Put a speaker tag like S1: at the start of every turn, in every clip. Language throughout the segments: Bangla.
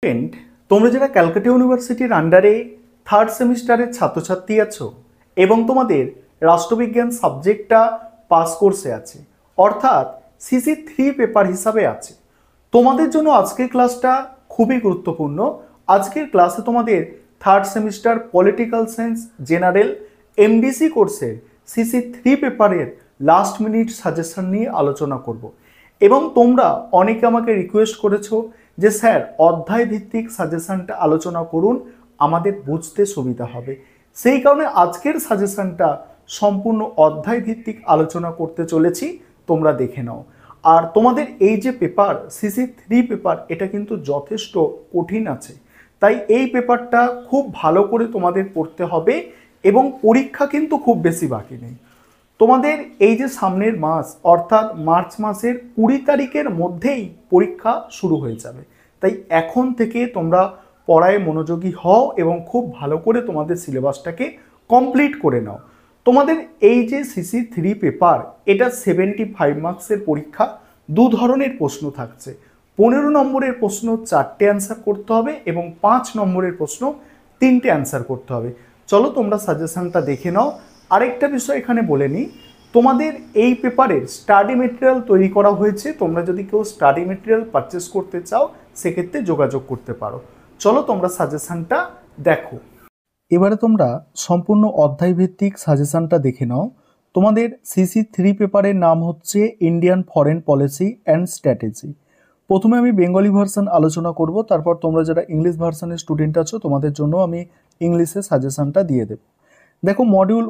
S1: স্টুডেন্ট, তোমরা যারা ক্যালকাটা ইউনিভার্সিটির আন্ডারে থার্ড সেমিস্টারের ছাত্রছাত্রী আছো এবং তোমাদের রাষ্ট্রবিজ্ঞান সাবজেক্টটা পাস কোর্সে আছে, অর্থাৎ CC3 পেপার হিসাবে আছে, তোমাদের জন্য আজকের ক্লাসটা খুবই গুরুত্বপূর্ণ। আজকের ক্লাসে তোমাদের third semester political science general MDC কোর্সের CC3 পেপারের লাস্ট মিনিট সাজেশন নিয়ে আলোচনা করব। এবং তোমরা অনেকে আমাকে রিকোয়েস্ট করেছো যে স্যার অধ্যায় ভিত্তিক সাজেশনটা আলোচনা করুন, আমাদের বুঝতে সুবিধা হবে। সেই কারণে আজকের সাজেশনটা সম্পূর্ণ অধ্যায় ভিত্তিক আলোচনা করতে চলেছি, তোমরা দেখে নাও। আর তোমাদের এই যে পেপার CC3 পেপার, এটা কিন্তু যথেষ্ট কঠিন আছে, তাই এই পেপারটা খুব ভালো করে তোমাদের পড়তে হবে এবং পরীক্ষা কিন্তু খুব বেশি বাকি নেই। তোমাদের এই যে সামনের মাস অর্থাৎ মার্চ মাসের 20 তারিখের মধ্যেই পরীক্ষা শুরু হয়ে যাবে, তাই এখন থেকে তোমরা পড়ায় মনোযোগী হও এবং খুব ভালো করে তোমাদের সিলেবাসটাকে কমপ্লিট করে নাও। তোমাদের এই যে CC3 পেপার, এটা 75 মার্কসের পরীক্ষা। দু ধরনের প্রশ্ন থাকছে, 15 নম্বরের প্রশ্ন 4টে অ্যান্সার করতে হবে এবং 5 নম্বরের প্রশ্ন 3টে অ্যান্সার করতে হবে। চলো তোমরা সাজেশনটা দেখে নাও। আরেকটা বিষয় এখানে বলে নিই, তোমাদের এই পেপারের স্টাডি মেটেরিয়াল তৈরি করা হয়েছে, তোমরা যদি কেউ স্টাডি মেটেরিয়াল পারচেস করতে চাও সেক্ষেত্রে যোগাযোগ করতে পারো। চলো তোমরা সাজেশনটা দেখো। এবারে তোমরা সম্পূর্ণ অধ্যায় ভিত্তিক সাজেশনটা দেখে নাও। তোমাদের CC3 পেপারের নাম হচ্ছে Indian foreign policy and strategy. প্রথমে আমি বেঙ্গলি ভার্সন আলোচনা করব, তারপর তোমরা যারা ইংলিশ ভার্সনের স্টুডেন্ট আছো তোমাদের জন্য আমি ইংলিশে সাজেশনটা দিয়ে দেব। দেখো মডিউল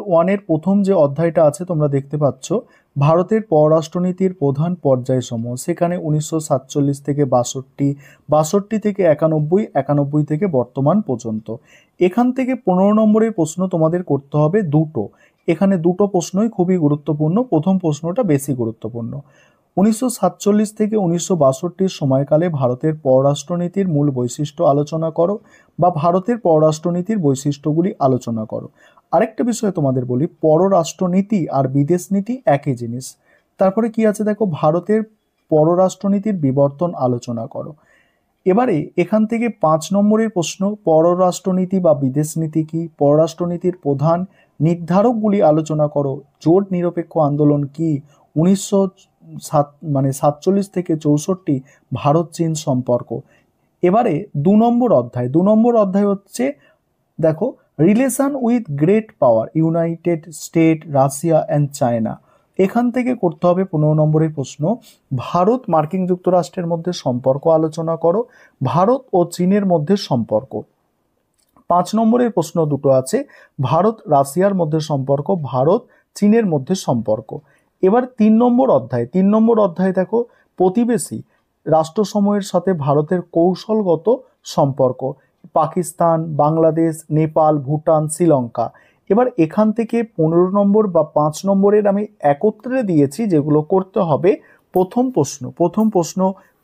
S1: ওয়ানের প্রথম যে অধ্যায়টা আছে তোমরা দেখতে পাচ্ছ, ভারতের পররাষ্ট্রনীতির প্রধান পর্যায়সমূহ। সেখানে 1947 থেকে 62, 62 থেকে 91, 91 থেকে বর্তমান পর্যন্ত। এখান থেকে 15 নম্বরের প্রশ্ন তোমাদের করতে হবে দুটো। এখানে দুটো প্রশ্নই খুবই গুরুত্বপূর্ণ, প্রথম প্রশ্নটা বেশি গুরুত্বপূর্ণ। 1947 থেকে 1962 সময়কালে ভারতের পররাষ্ট্রনীতির মূল বৈশিষ্ট্য আলোচনা করো, বা ভারতের পররাষ্ট্রনীতির বৈশিষ্ট্যগুলি আলোচনা করো। আরেকটা বিষয় তোমাদের বলি, পররাষ্ট্রনীতি আর বিদেশ নীতি একই জিনিস। তারপরে কি আছে দেখো, ভারতের পররাষ্ট্রনীতির বিবর্তন আলোচনা করো। এবারে এখান থেকে 5 নম্বরের প্রশ্ন, পররাষ্ট্রনীতি বা বিদেশ নীতি কি, পররাষ্ট্রনীতির প্রধান নির্ধারকগুলি আলোচনা করো, জোট নিরপেক্ষ আন্দোলন কি, 1947 থেকে 64 ভারত চীন সম্পর্ক। এবারে 2 নম্বর অধ্যায় হচ্ছে দেখো, relation with great power, United state, Russia and China. এখান থেকে করতে হবে 15 নম্বরের প্রশ্ন, ভারত মার্কিন যুক্তরাষ্ট্রের মধ্যে সম্পর্ক আলোচনা করো, ভারত ও চীনের মধ্যে সম্পর্ক। 5 নম্বরের প্রশ্ন দুটো আছে, ভারত রাশিয়ার মধ্যে সম্পর্ক, ভারত চীনের মধ্যে সম্পর্ক। এবার 3 নম্বর অধ্যায় দেখো, প্রতিবেশী রাষ্ট্রসমূহের সাথে ভারতের কৌশলগত সম্পর্ক, পাকিস্তান, বাংলাদেশ, নেপাল, ভুটান, শ্রীলঙ্কা। এবার এখান থেকে 15 নম্বর বা 5 নম্বরের আমি একত্রে দিয়েছি যেগুলো করতে হবে। প্রথম প্রশ্ন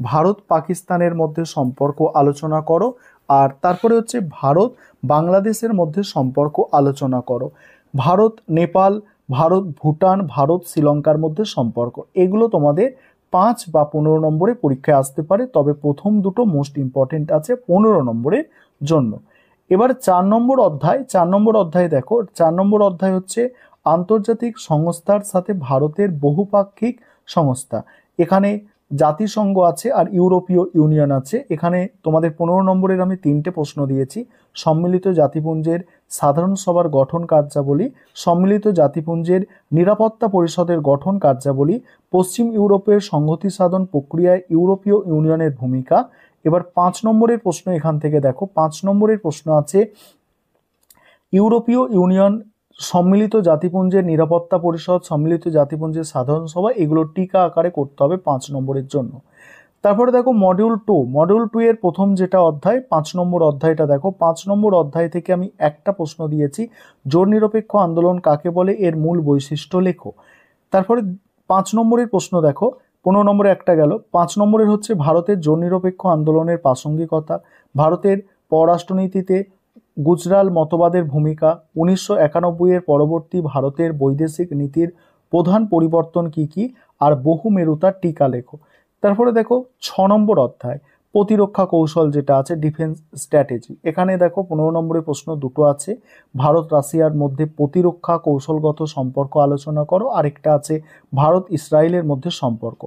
S1: ভারত পাকিস্তানের মধ্যে সম্পর্ক আলোচনা করো, আর তারপরে হচ্ছে ভারত বাংলাদেশের মধ্যে সম্পর্ক আলোচনা করো, ভারত নেপাল, ভারত ভুটান, ভারত শ্রীলঙ্কার মধ্যে সম্পর্ক। এগুলো তোমাদের 5 বা 15 নম্বরে পরীক্ষায় আসতে পারে, তবে প্রথম দুটো মোস্ট ইম্পর্টেন্ট আছে 15 নম্বরের জন্য। এবার 4 নম্বর অধ্যায় দেখো, 4 নম্বর অধ্যায় হচ্ছে আন্তর্জাতিক সংস্থার সাথে ভারতের বহুপাক্ষিক সংস্থা। এখানে জাতিসংঘ আছে আর ইউরোপীয় ইউনিয়ন আছে। এখানে তোমাদের 15 নম্বরের আমি 3টে প্রশ্ন দিয়েছি, সম্মিলিত জাতিপুঞ্জের সাধারণ সভার গঠন কার্যাবলী, সম্মিলিত জাতিপুঞ্জের নিরাপত্তা পরিষদের গঠন কার্যাবলী, পশ্চিম ইউরোপের সংহতি সাধন প্রক্রিয়ায় ইউরোপীয় ইউনিয়নের ভূমিকা। এবার 5 নম্বরের প্রশ্ন এখান থেকে দেখো, 5 নম্বরের প্রশ্ন আছে ইউরোপীয় ইউনিয়ন, সম্মিলিত জাতিপুঞ্জের নিরাপত্তা পরিষদ, সম্মিলিত জাতিপুঞ্জের সাধারণ সভা। এগুলো টিকা আকারে করতে হবে 5 নম্বরের জন্য। তারপরে দেখো মডিউল 2 এর প্রথম যেটা অধ্যায় 5 নম্বর অধ্যায়টা দেখো, 5 নম্বর অধ্যায় থেকে আমি একটা প্রশ্ন দিয়েছি, জোট নিরপেক্ষ আন্দোলন কাকে বলে, এর মূল বৈশিষ্ট্য লেখো। তারপরে 5 নম্বরের প্রশ্ন দেখো, 15 নম্বরে একটা গেল। 5 নম্বরের হচ্ছে ভারতের জোট নিরপেক্ষ আন্দোলনের প্রাসঙ্গিকতা, ভারতের পররাষ্ট্রনীতিতে গুজরাল মতবাদের ভূমিকা, 1991 এর পরবর্তী ভারতের বৈদেশিক নীতির প্রধান পরিবর্তন কি কি, আর বহুমেরুতার টিকা লেখো। তারপরে দেখো 6 নম্বর অধ্যায়, প্রতিরক্ষা কৌশল যেটা আছে ডিফেন্স স্ট্র্যাটেজি, এখানে দেখো 15 নম্বরের প্রশ্ন দুটো আছে, ভারত রাশিয়ার মধ্যে প্রতিরক্ষা কৌশলগত সম্পর্ক আলোচনা করো, আরেকটা আছে ভারত ইসরায়েলের মধ্যে সম্পর্ক।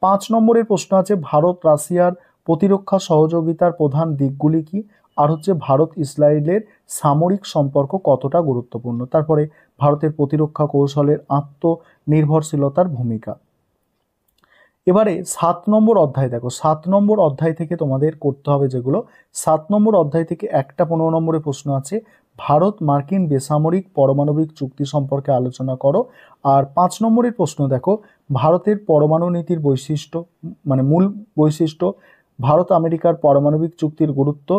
S1: 5 নম্বরের প্রশ্ন আছে ভারত রাশিয়ার প্রতিরক্ষা সহযোগিতার প্রধান দিকগুলি কি, আর হচ্ছে ভারত ইসরায়েলের সামরিক সম্পর্ক কতটা গুরুত্বপূর্ণ। তারপরে ভারতের প্রতিরক্ষা কৌশলের আত্মনির্ভরশীলতার ভূমিকা। এবারে 7 নম্বর অধ্যায় দেখো, 7 নম্বর অধ্যায় থেকে তোমাদের করতে হবে যেগুলো, 7 নম্বর অধ্যায় থেকে একটা 15 নম্বরের প্রশ্ন আছে, ভারত মার্কিন বেসামরিক পারমাণবিক চুক্তি সম্পর্কে আলোচনা করো। আর 5 নম্বরের প্রশ্ন দেখো, ভারতের পরমাণু নীতির বৈশিষ্ট্য, মানে মূল বৈশিষ্ট্য, ভারত আমেরিকার পারমাণবিক চুক্তির গুরুত্ব,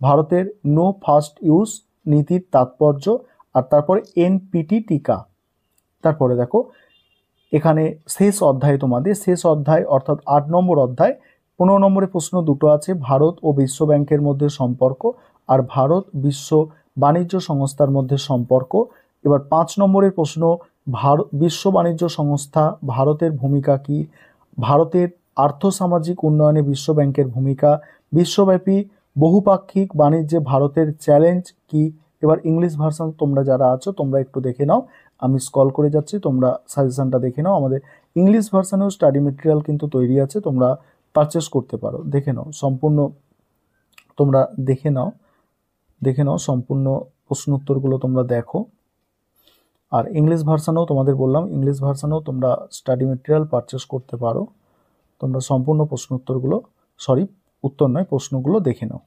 S1: ভারতের নো ফার্স্ট ইউজ নীতির তাৎপর্য, আর তারপরে এনপিটি টিকা। তারপরে দেখো এখানে শেষ অধ্যায়, তোমাদের শেষ অধ্যায় অর্থাৎ 8 নম্বর অধ্যায়, 15 নম্বরের প্রশ্ন দুটো আছে, ভারত ও বিশ্ব ব্যাংকের মধ্যে সম্পর্ক আর ভারত বিশ্ব বাণিজ্য সংস্থার মধ্যে সম্পর্ক। এবার 5 নম্বরের প্রশ্ন, বিশ্ব বাণিজ্য সংস্থা ভারতের ভূমিকা কি, ভারতের আর্থসামাজিক উন্নয়নে বিশ্ব ব্যাংকের ভূমিকা, বিশ্বব্যাপী বহুপাক্ষিক বাণিজ্যে ভারতের চ্যালেঞ্জ কি। এবার ইংলিশ ভার্সন তোমরা যারা আছো তোমরা একটু দেখে নাও, আমি স্ক্রল করে যাচ্ছি, তোমরা সাজেশনটা দেখে নাও। আমাদের ইংলিশ ভার্সনেও স্টাডি মেটেরিয়াল কিন্তু তৈরি আছে, তোমরা পারচেস করতে পারো, দেখে নাও সম্পূর্ণ, তোমরা দেখে নাও সম্পূর্ণ প্রশ্ন উত্তরগুলো তোমরা দেখো। আর ইংলিশ ভার্সনেও তোমাদের বললাম, ইংলিশ ভার্সনেও তোমরা স্টাডি মেটেরিয়াল পারচেস করতে পারো, তোমরা সম্পূর্ণ প্রশ্ন উত্তরগুলো, উত্তর নয় প্রশ্নগুলো দেখে নাও।